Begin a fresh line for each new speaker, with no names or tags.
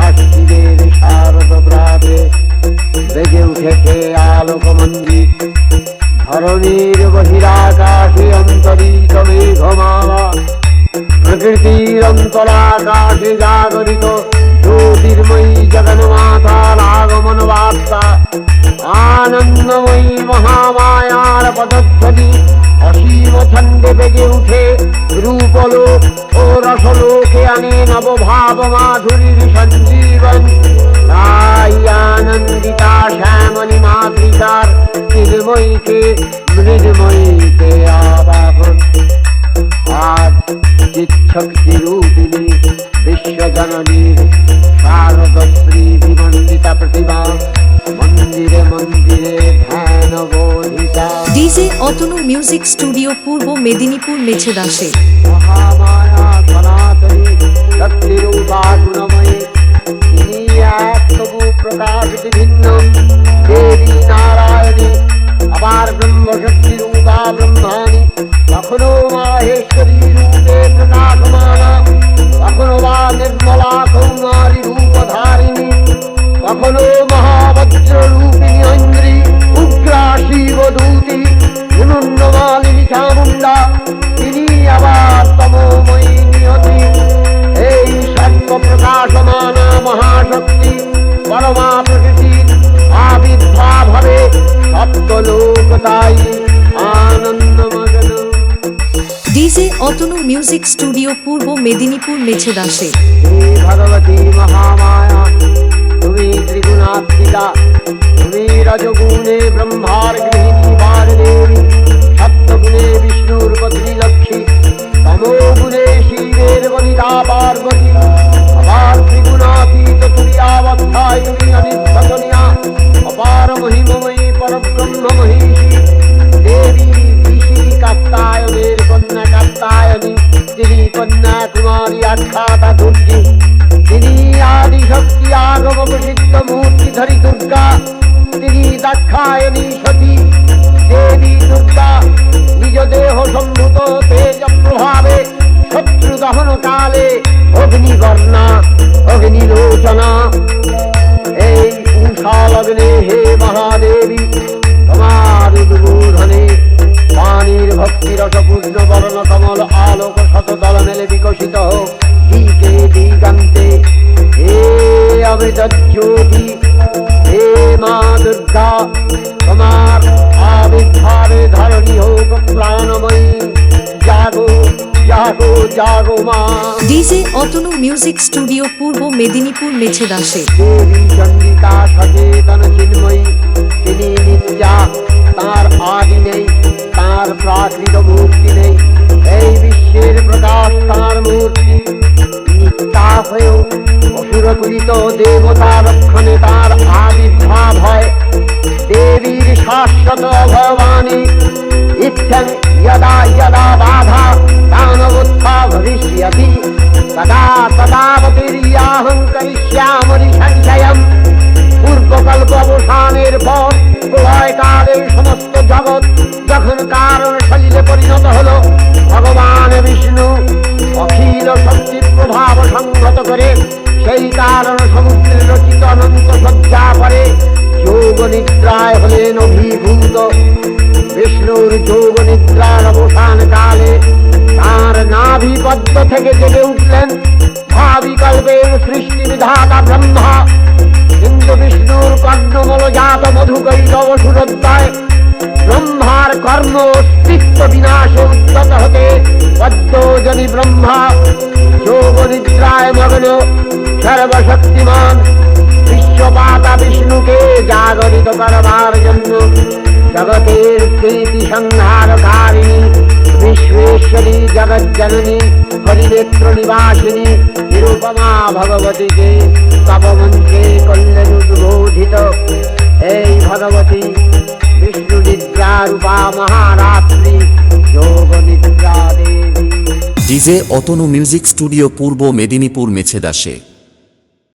আশ্বিনের শারদ প্রাতে বেজে উঠেছে আলোক মঞ্জির। ধরণীর বহিরাকাশে অন্তরিত মেঘমালা, প্রকৃতির অন্তরাকাশে জাগরিত জ্যোতির্ময়ী জগন্মাতার আগমন বার্তা। আনন্দময়ী মহামায়ার পদধ্বনি অসীম ছন্দে বেজে উঠে রূপলোক ও রসলোকে আনে নবভাব মাধুরীর সঞ্জীবন। তাই আনন্দিতা শ্যামণী মাতৃকার চিন্ময়ীকে মৃন্ময়ীতে আবাহন। আজ চিৎশক্তি রূপিণী বিশ্বজননীর শারদশ্রী বিমণ্ডিতা প্রতিভা মন্দিরে মন্দিরে ধ্যান বোধিতা।
ডিজে অতনু মিউজিক স্টুডিও, পূর্ব মেদিনীপুর, মেছেদাসে।
মহামায়া সনাতনী শক্তিরূপা গুণময়ী, তিনি এক তবু প্রকাশ বিভিন্ন দেবী নারায়ণী। আবার ব্রহ্মশক্তি রূপা ব্রহ্মাণী, কখনো মাহেশ্বরী রূপে প্রকাশমানা, কখনো বা নির্মলা কৌমারী রূপধারিণী, কখনো মহাবজ্র রূপিণী ঐন্দ্রী উগ্রা শিবদূতি গুণন্নমালিনী চামুণ্ডা। তিনি আবার তমোময়ী নিয়তি। এই সর্বপ্রকাশমানা মহাশক্তি পরমা প্রকৃতির আবির্ভাব হবে সপ্তলোক, তাই আনন্দমগ্ন।
ডিজে অতনু মিউজিক স্টুডিও, পূর্ব মেদিনীপুর, মেছেদাসে।
হে ভগবতী মহামায়া, তুমি ত্রিগুণাত্মিকা, তুমি রজগুণে ব্রহ্মার গৃহিণী বারদেবী, সপ্তগুণে বিষ্ণুর পত্নী লক্ষ্মী, তমোগুণে শিবের বনিতা পার্বতী, আবার ত্রিগুণাতীত তুরীয়াবস্থায় তুমি অনির্বচনীয়া অপার মহিমময়ী পরব্রহ্ম মহিষী দেবী ঋষি কাত্যায়নের কন্যা কাত্যায়নী। তিনি কন্যাকুমারী আখ্যাতা দুর্গী, তিনি আদিশক্তি আগম প্রসিদ্ধ মূর্তিধরী দুর্গা। তিনি দাক্ষায়ণী সতী দেবী দুর্গা, নিজ দেহ সম্ভূত তেজ প্রভাবে শত্রু দহন কালে অগ্নিবর্ণা অগ্নিলোচনা। এই উষা লগ্নে হে মহাদেবী, তোমার উদ্বোধনে পানির ভক্তি রসপূর্ণ বর্ণ কমল আলোক শতদল মেলে বিকশিত হোক দিকে দিগান্তে। হে অমৃত জ্যোতি, হে মা দুর্গা, তোমার আবির্ভাবে ধরণী হোক প্রাণময়ী। জাগো জাগো জাগো মা।
ডিজে অতনু মিউজিক স্টুডিও, পূর্ব মেদিনীপুর, মেছেদাসে।
দেবী চন্ডিকা সচেতন চিন্ময়ী, তিনি নিত্যা, তার আদি নেই, তার প্রাকৃত মূর্তি নেই। এই বিশ্বের প্রকাশ তার মূর্তি। নিত্যা হয়েও অসুরতুলিত দেবতা রক্ষণে তার আবির্ভাব হয়। দেবীর শাশ্বত ভবানী ইত্যং যদা যদা বাধা দানবোত্থা ভবিষ্যতি তদা তদাবতীর্যাহং করিষ্যামি সংশয়ম। পূর্বকল্প অবসানের পর প্রলয়কালে সমস্ত জগৎ যখন কারণ সলিলে পরিণত হলো, ভগবান বিষ্ণু অখিল শক্তি প্রভাব সংহত করে সেই কারণ সমুদ্রে রচিত অনন্ত সজ্জা করে যোগ নিদ্রায় হলেন অভিভূত। বিষ্ণুর যোগ নিদ্রার অবসান কালে তার নাভিপদ্ম থেকে জেগে উঠলেন ভাবিকল্পের সৃষ্টি বিধাতা ব্রহ্মা। কিন্তু বিষ্ণুর কর্ণমল জাত মধুকৈতব সুরোদ্দয় ব্রহ্মার কর্ম অস্তিত্ব বিনাশে উদ্যত হতে পদ্মজনী ব্রহ্মা যোগ নিদ্রায় মগ্ন সর্বশক্তিমান বিশ্বপাতা বিষ্ণুকে জাগরিত করবার জন্য জগতের স্থিতি সংহারকারিণী বিশ্বেশ্বরী জগজ্জননী হরিনেত্র নিবাসিনী নিরুপমা ভগবতীকে তপমন্ত্রে করলেন উদ্বোধিত। এই ভগবতী বিষ্ণু নিদ্রা রূপা মহারাত্রি যোগ নিদ্রা দেবী।
ডিজে অতনু মিউজিক স্টুডিও, পূর্ব মেদিনীপুর, মেছেদাসে।